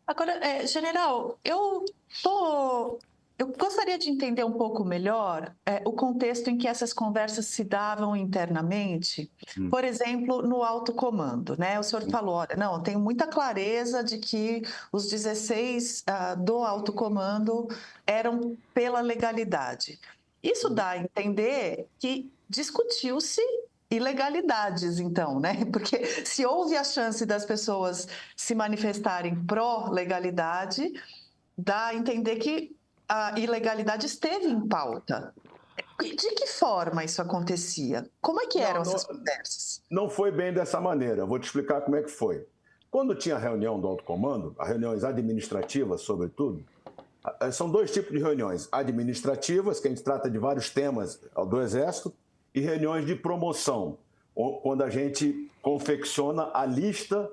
Agora, general, eu gostaria de entender um pouco melhor o contexto em que essas conversas se davam internamente, por exemplo, no alto comando, né? O senhor falou, olha, não, eu tenho muita clareza de que os 16 do alto comando eram pela legalidade. Isso dá a entender que discutiu-se ilegalidades, então, né? Porque se houve a chance das pessoas se manifestarem pró-legalidade, dá a entender que a ilegalidade esteve em pauta. De que forma isso acontecia? Como é que eram essas conversas? Não foi bem dessa maneira. Vou te explicar como é que foi. Quando tinha a reunião do alto comando, as reuniões administrativas, sobretudo, são dois tipos de reuniões. Administrativas, que a gente trata de vários temas do Exército, e reuniões de promoção, quando a gente confecciona a lista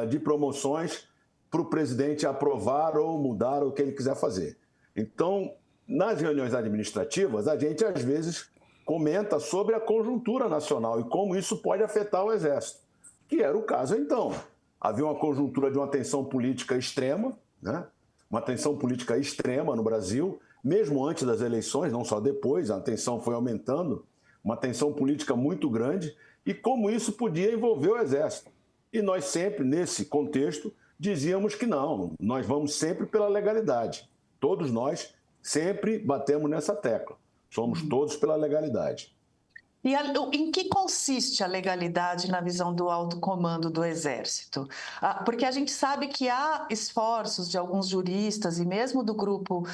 de promoções para o presidente aprovar ou mudar o que ele quiser fazer. Então, nas reuniões administrativas, a gente, às vezes, comenta sobre a conjuntura nacional e como isso pode afetar o Exército, que era o caso então. Havia uma conjuntura de uma tensão política extrema, né? Uma tensão política extrema no Brasil, mesmo antes das eleições, não só depois, a tensão foi aumentando, uma tensão política muito grande, e como isso podia envolver o Exército. E nós sempre, nesse contexto, dizíamos que não, nós vamos sempre pela legalidade. Todos nós sempre batemos nessa tecla. Somos todos pela legalidade. E em que consiste a legalidade na visão do alto comando do Exército? Porque a gente sabe que há esforços de alguns juristas e mesmo do grupo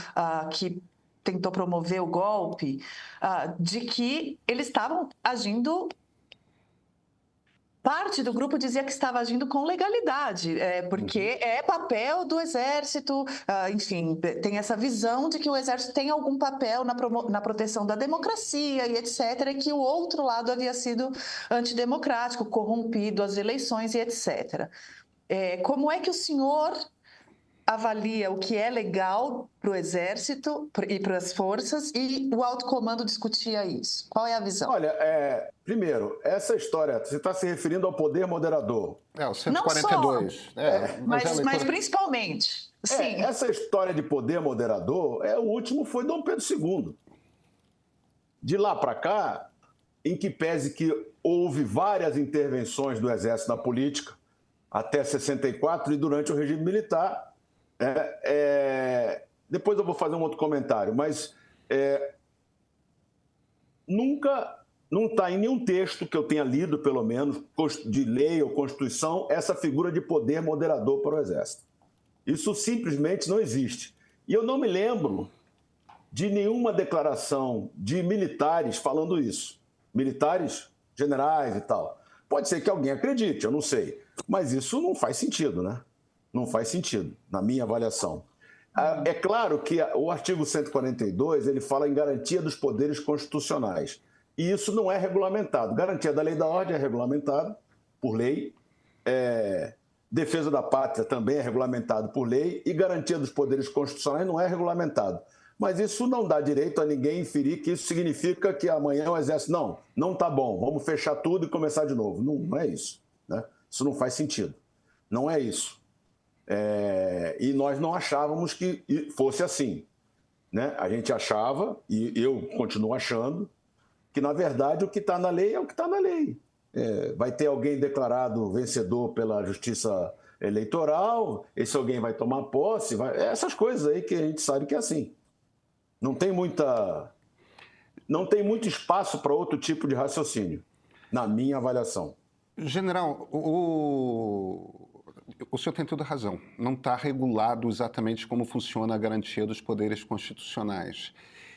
que tentou promover o golpe, de que eles estavam agindo. Parte do grupo dizia que estava agindo com legalidade, porque é papel do Exército, enfim, tem essa visão de que o Exército tem algum papel na proteção da democracia e etc., e que o outro lado havia sido antidemocrático, corrompido as eleições e etc. Como é que o senhor avalia o que é legal para o Exército e para as forças e o alto comando discutia isso? Qual é a visão? Olha, primeiro, essa história, você está se referindo ao poder moderador. O 142. Mas principalmente, sim. Essa história de poder moderador, o último foi Dom Pedro II. De lá para cá, em que pese que houve várias intervenções do Exército na política, até 64 e durante o regime militar, depois eu vou fazer um outro comentário, mas nunca, não está em nenhum texto que eu tenha lido, pelo menos, de lei ou Constituição, essa figura de poder moderador para o Exército. Isso simplesmente não existe. E eu não me lembro de nenhuma declaração de militares falando isso. Militares, generais e tal. Pode ser que alguém acredite, eu não sei. Mas isso não faz sentido, né? Não faz sentido, na minha avaliação. É claro que o artigo 142, ele fala em garantia dos poderes constitucionais. E isso não é regulamentado. Garantia da lei e da ordem é regulamentada por lei. Defesa da pátria também é regulamentado por lei. E garantia dos poderes constitucionais não é regulamentado. Mas isso não dá direito a ninguém inferir que isso significa que amanhã o Exército... Não está bom, vamos fechar tudo e começar de novo. Não é isso, né? Isso não faz sentido. Não é isso. E nós não achávamos que fosse assim, né? A gente achava, e eu continuo achando, que, na verdade, o que está na lei é o que está na lei. Vai ter alguém declarado vencedor pela Justiça Eleitoral, esse alguém vai tomar posse, essas coisas aí que a gente sabe que é assim. Não tem muito espaço para outro tipo de raciocínio, na minha avaliação. General, o senhor tem toda a razão. Não está regulado exatamente como funciona a garantia dos poderes constitucionais.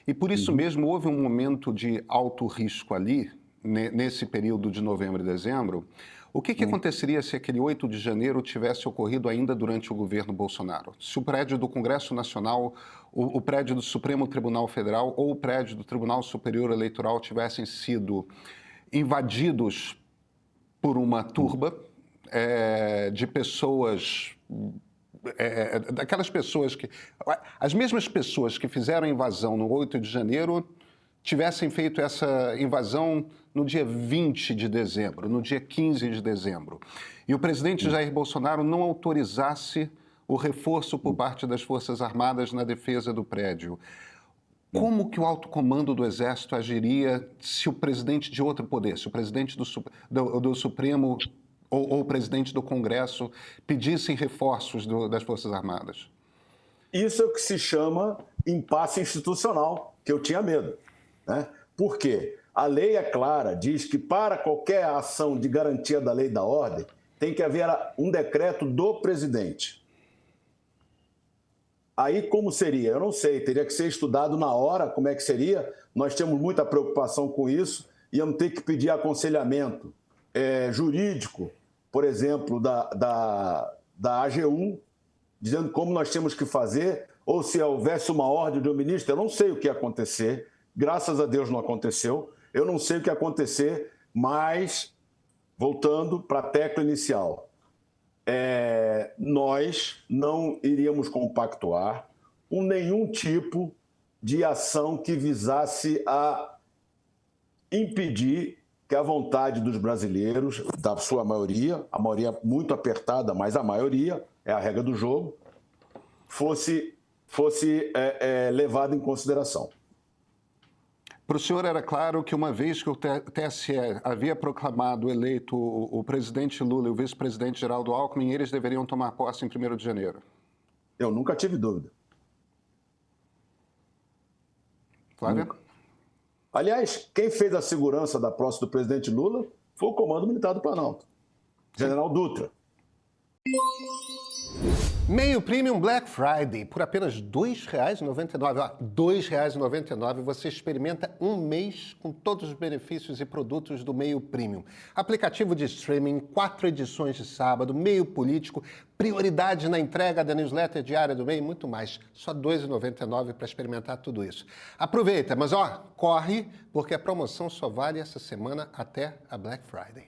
E por isso mesmo houve um momento de alto risco ali, nesse período de novembro e dezembro. O que aconteceria se aquele 8 de janeiro tivesse ocorrido ainda durante o governo Bolsonaro? Se o prédio do Congresso Nacional, o prédio do Supremo Tribunal Federal ou o prédio do Tribunal Superior Eleitoral tivessem sido invadidos por uma turba de pessoas, daquelas pessoas que... As mesmas pessoas que fizeram a invasão no 8 de janeiro tivessem feito essa invasão no dia 20 de dezembro, no dia 15 de dezembro, e o presidente Jair Bolsonaro não autorizasse o reforço por parte das Forças Armadas na defesa do prédio. Como que o alto comando do Exército agiria se o presidente de outro poder, se o presidente do Supremo ou o presidente do Congresso pedissem reforços das Forças Armadas? Isso é o que se chama impasse institucional, que eu tinha medo, né? Por quê? A lei é clara, diz que para qualquer ação de garantia da lei e da ordem, tem que haver um decreto do presidente. Aí como seria? Eu não sei, teria que ser estudado na hora como é que seria. Nós temos muita preocupação com isso, íamos ter que pedir aconselhamento jurídico, por exemplo, da AGU, dizendo como nós temos que fazer, ou se houvesse uma ordem do ministro, eu não sei o que ia acontecer, graças a Deus não aconteceu, eu não sei o que ia acontecer, mas, voltando para a tecla inicial, nós não iríamos compactuar com nenhum tipo de ação que visasse a impedir que a vontade dos brasileiros, da sua maioria, a maioria muito apertada, mas a maioria, é a regra do jogo, fosse levada em consideração. Para o senhor era claro que uma vez que o TSE havia proclamado eleito o presidente Lula e o vice-presidente Geraldo Alckmin, eles deveriam tomar posse em 1º de janeiro. Eu nunca tive dúvida. Flávia? Nunca. Aliás, quem fez a segurança da posse do presidente Lula foi o Comando Militar do Planalto, General Dutra. Meio Premium Black Friday, por apenas R$ 2,99. R$ 2,99 você experimenta um mês com todos os benefícios e produtos do Meio Premium. Aplicativo de streaming, 4 edições de sábado, meio político, prioridade na entrega da newsletter diária do Meio e muito mais. Só R$ 2,99 para experimentar tudo isso. Aproveita, mas corre, porque a promoção só vale essa semana até a Black Friday.